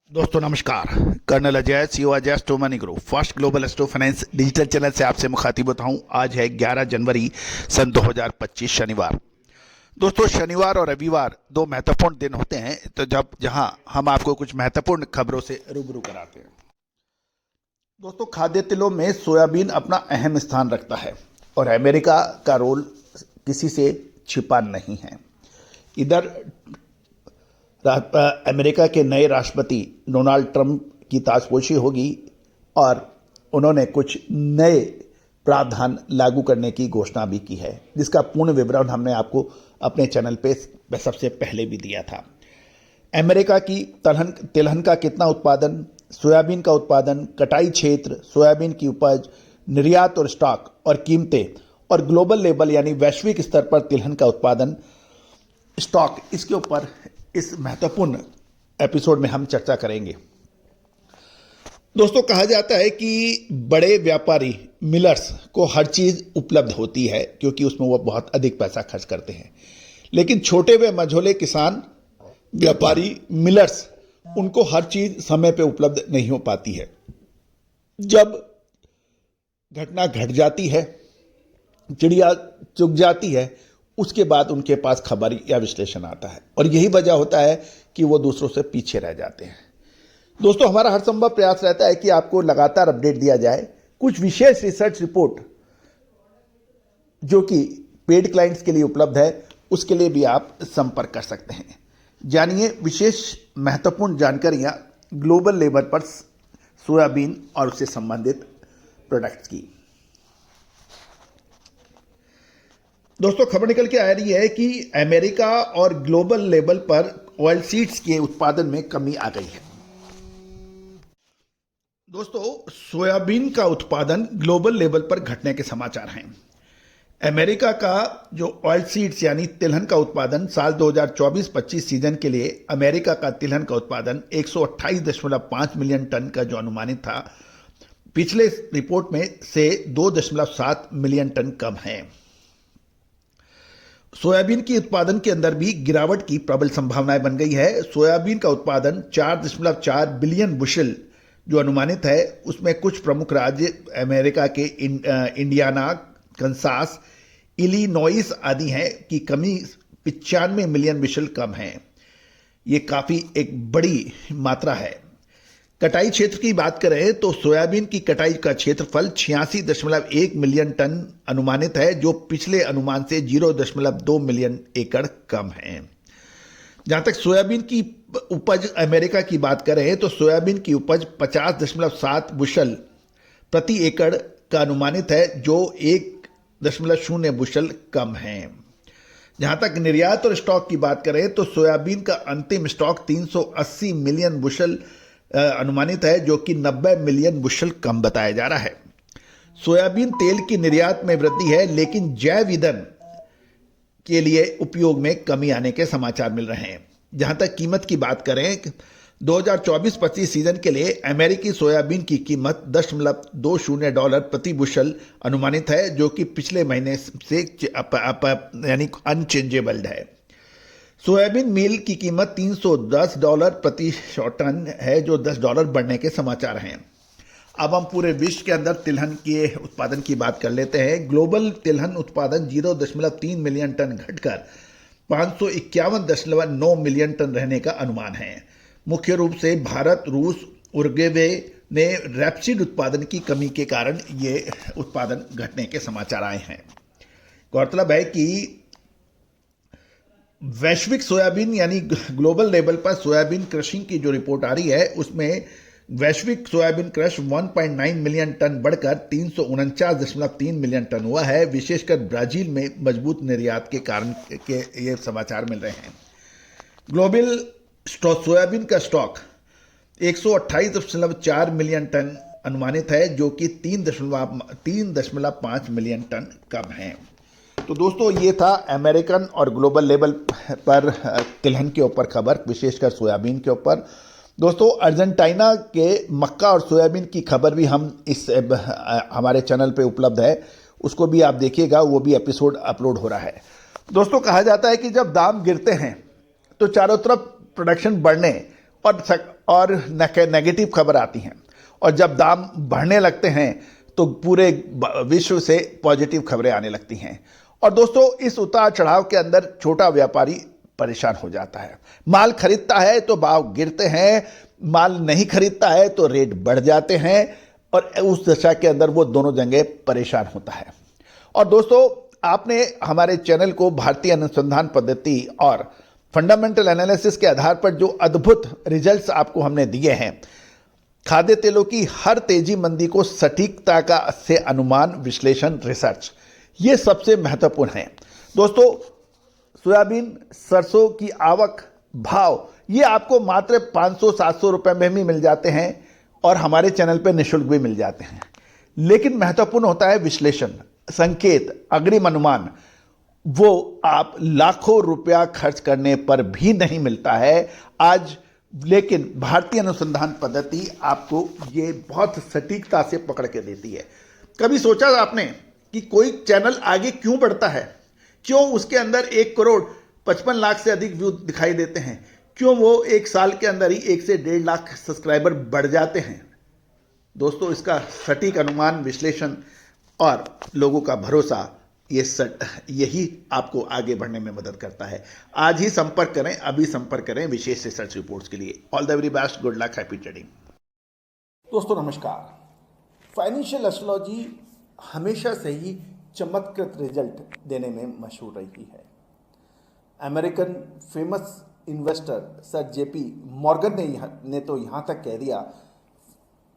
दोस्तों नमस्कार। Colonel Ajay, CEO Ajay astro money group first global astro finance digital channel से आपसे मुखातिब होता हूं। आज है 11 जनवरी सन 2025 शनिवार। दोस्तों शनिवार और रविवार दो महत्वपूर्ण दिन होते हैं तो जहां हम आपको कुछ महत्वपूर्ण खबरों से रूबरू कराते हैं। दोस्तों खाद्य तेलों में सोयाबीन अपना अहम स्थान रखता है और अमेरिका का रोल किसी से छिपा नहीं है। इधर अमेरिका के नए राष्ट्रपति डोनाल्ड ट्रंप की ताजपोशी होगी और उन्होंने कुछ नए प्रावधान लागू करने की घोषणा भी की है, जिसका पूर्ण विवरण हमने आपको अपने चैनल पे सबसे पहले भी दिया था। अमेरिका की तिलहन का कितना उत्पादन, सोयाबीन का उत्पादन, कटाई क्षेत्र, सोयाबीन की उपज, निर्यात और स्टॉक और कीमतें और ग्लोबल लेवल यानी वैश्विक स्तर पर तिलहन का उत्पादन, स्टॉक, इसके ऊपर इस महत्वपूर्ण एपिसोड में हम चर्चा करेंगे। दोस्तों कहा जाता है कि बड़े व्यापारी मिलर्स को हर चीज उपलब्ध होती है क्योंकि उसमें वो बहुत अधिक पैसा खर्च करते हैं, लेकिन छोटे व मझोले किसान व्यापारी मिलर्स उनको हर चीज समय पे उपलब्ध नहीं हो पाती है। जब घटना घट जाती है, चिड़िया चुग जाती है, उसके बाद उनके पास खबर या विश्लेषण आता है और यही वजह होता है कि वो दूसरों से पीछे रह जाते हैं। दोस्तों हमारा हर संभव प्रयास रहता है कि आपको लगातार अपडेट दिया जाए। कुछ विशेष रिसर्च रिपोर्ट जो कि पेड क्लाइंट्स के लिए उपलब्ध है, उसके लिए भी आप संपर्क कर सकते हैं। जानिए विशेष महत्वपूर्ण जानकारियां ग्लोबल लेवल पर सोयाबीन और उससे संबंधित प्रोडक्ट्स की। दोस्तों खबर निकल के आ रही है कि अमेरिका और ग्लोबल लेवल पर ऑयल सीड्स के उत्पादन में कमी आ गई है। दोस्तों सोयाबीन का उत्पादन ग्लोबल लेवल पर घटने के समाचार हैं। अमेरिका का जो ऑयल सीड्स यानी तिलहन का उत्पादन साल 2024-25 सीजन के लिए अमेरिका का तिलहन का उत्पादन 128.5 मिलियन टन का जो अनुमानित था, पिछले रिपोर्ट में से 2.7 मिलियन टन कम है। सोयाबीन की उत्पादन के अंदर भी गिरावट की प्रबल संभावनाएं बन गई है। सोयाबीन का उत्पादन 4.4 बिलियन बुशल जो अनुमानित है, उसमें कुछ प्रमुख राज्य अमेरिका के इंडियाना, कंसास, इलिनॉइस आदि हैं कि कमी 95 मिलियन बुशल कम है। ये काफी एक बड़ी मात्रा है। कटाई क्षेत्र की बात करें तो सोयाबीन की कटाई का क्षेत्रफल 86.1 मिलियन टन अनुमानित है, जो पिछले अनुमान से 0.2 मिलियन एकड़ कम है। जहां तक सोयाबीन की उपज अमेरिका की बात करें तो सोयाबीन की उपज 50.7 बुशल प्रति एकड़ का अनुमानित है, जो 1.0 बुशल कम है। जहां तक निर्यात और स्टॉक की बात करें तो सोयाबीन का अंतिम स्टॉक 380 मिलियन बुशल अनुमानित है, जो कि 90 मिलियन बुशल कम बताया जा रहा है। सोयाबीन तेल की निर्यात में वृद्धि है, लेकिन जैव ईंधन के लिए उपयोग में कमी आने के समाचार मिल रहे हैं। जहां तक कीमत की बात करें 2024-25 सीजन के लिए अमेरिकी सोयाबीन की कीमत $0.20 प्रति बुशल अनुमानित है, जो कि पिछले महीने से यानी अनचेंजेबल है। सोयाबीन मील की कीमत $310 प्रति टन है, जो $10 बढ़ने के समाचार हैं। अब हम पूरे विश्व के अंदर तिलहन के उत्पादन की बात कर लेते हैं। ग्लोबल तिलहन उत्पादन 0.3 मिलियन टन घटकर 551.9 मिलियन टन रहने का अनुमान है। मुख्य रूप से भारत, रूस, उरुग्वे ने रैपसीड उत्पादन की कमी के कारण ये उत्पादन घटने के समाचार आए हैं। गौरतलब है कि वैश्विक सोयाबीन यानी ग्लोबल लेवल पर सोयाबीन क्रशिंग की जो रिपोर्ट आ रही है, उसमें वैश्विक सोयाबीन क्रश 1.9 मिलियन टन बढ़कर 349.3 मिलियन टन हुआ है। विशेषकर ब्राजील में मजबूत निर्यात के कारण के ये समाचार मिल रहे हैं। ग्लोबल सोयाबीन का स्टॉक 128.4 मिलियन टन अनुमानित है, जो कि 3.5 मिलियन टन कम है। तो दोस्तों ये था अमेरिकन और ग्लोबल लेवल पर तिलहन के ऊपर खबर, विशेषकर सोयाबीन के ऊपर। दोस्तों अर्जेंटीना के मक्का और सोयाबीन की खबर भी हम हमारे चैनल पे उपलब्ध है, उसको भी आप देखिएगा, वो भी एपिसोड अपलोड हो रहा है। दोस्तों कहा जाता है कि जब दाम गिरते हैं तो चारों तरफ प्रोडक्शन बढ़ने और नेगेटिव खबर आती हैं, और जब दाम बढ़ने लगते हैं तो पूरे विश्व से पॉजिटिव खबरें आने लगती हैं। और दोस्तों, इस उतार चढ़ाव के अंदर छोटा व्यापारी परेशान हो जाता है। माल खरीदता है तो भाव गिरते हैं, माल नहीं खरीदता है तो रेट बढ़ जाते हैं, और उस दशा के अंदर वो दोनों जगह परेशान होता है। और दोस्तों, आपने हमारे चैनल को भारतीय अनुसंधान पद्धति और फंडामेंटल एनालिसिस के आधार पर जो अद्भुत रिजल्ट्स आपको हमने दिए हैं, खाद्य तेलों की हर तेजी मंदी को सटीकता का से अनुमान, विश्लेषण, रिसर्च, ये सबसे महत्वपूर्ण है। दोस्तों, सोयाबीन, सरसों की आवक, भाव, ये आपको मात्र 500-700 रुपए में भी मिल जाते हैं और हमारे चैनल पे निःशुल्क भी मिल जाते हैं। लेकिन महत्वपूर्ण होता है विश्लेषण, संकेत, अग्रिम अनुमान। वो आप लाखों रुपया खर्च करने पर भी नहीं मिलता है आज। लेकिन भारतीय अनुसंधान पद्धति आपको ये बहुत सटीकता से पकड़ के देती है। कभी सोचा आपने कि कोई चैनल आगे क्यों बढ़ता है? क्यों उसके अंदर 1,55,00,000 से अधिक व्यू दिखाई देते हैं? क्यों वो एक साल के अंदर ही 1 से 1.5 लाख सब्सक्राइबर बढ़ जाते हैं? दोस्तों, इसका सटीक अनुमान, विश्लेषण और लोगों का भरोसा, यही आपको आगे बढ़ने में मदद करता है। आज ही संपर्क करें, अभी संपर्क करें विशेष रिसर्च रिपोर्ट्स के लिए। All the very best, good luck, happy trading. दोस्तों नमस्कार। फाइनेंशियल एस्ट्रोलॉजी हमेशा से ही चमत्कृत रिजल्ट देने में मशहूर रही है। American famous investor sir JP Morgan ने तो यहाँ तक कह दिया,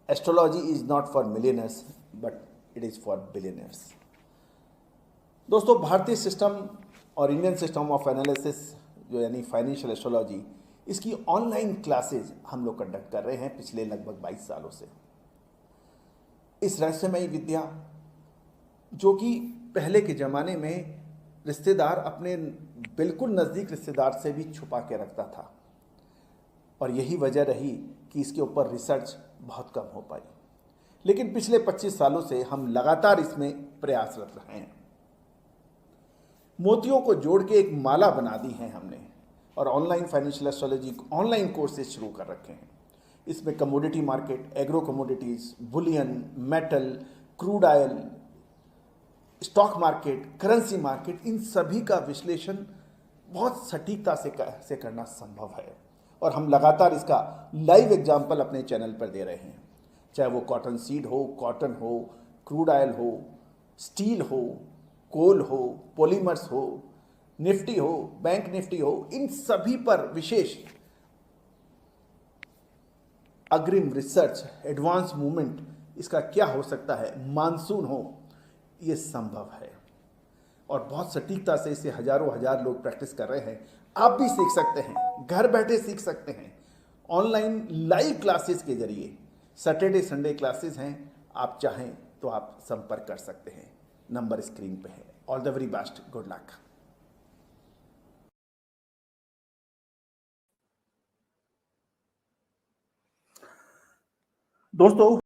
astrology is not for millionaires but it is for billionaires. दोस्तों, भारतीय सिस्टम और इंडियन सिस्टम ऑफ एनालिसिस जो यानी फाइनेंशियल एस्ट्रोलॉजी, इसकी ऑनलाइन क्लासेज हम लोग कंडक्ट कर रहे हैं पिछले लगभग 22 सालों से। इस रहस्यमयी विद्या जो कि पहले के ज़माने में रिश्तेदार अपने बिल्कुल नज़दीक रिश्तेदार से भी छुपा के रखता था, और यही वजह रही कि इसके ऊपर रिसर्च बहुत कम हो पाई। लेकिन पिछले 25 सालों से हम लगातार इसमें प्रयासरत रहे हैं। मोतियों को जोड़ के एक माला बना दी है हमने, और online financial astrology online courses शुरू कर रखे हैं। इसमें commodity market, agro commodities, bullion, metal, crude oil, stock market, currency market, इन सभी का विश्लेषण बहुत सटीकता से करना संभव है। और हम लगातार इसका लाइव एग्जाम्पल अपने चैनल पर दे रहे हैं, चाहे वो कॉटन सीड हो, कॉटन हो, क्रूड ऑयल हो, स्टील हो, कोल हो, पॉलीमर्स हो, निफ्टी हो, बैंक निफ्टी हो, इन सभी पर विशेष अग्रिम रिसर्च, एडवांस मूवमेंट, इसका क्या हो सकता है, मानसून हो, ये संभव है। और बहुत सटीकता से इसे हजारों लोग प्रैक्टिस कर रहे हैं। आप भी सीख सकते हैं, घर बैठे सीख सकते हैं, ऑनलाइन लाइव क्लासेस के जरिए। सैटरडे संडे क्लासेस हैं, आप चाहें तो आप संपर्क कर सकते हैं, नंबर स्क्रीन पे है। All the very best, good luck. दोस्तों,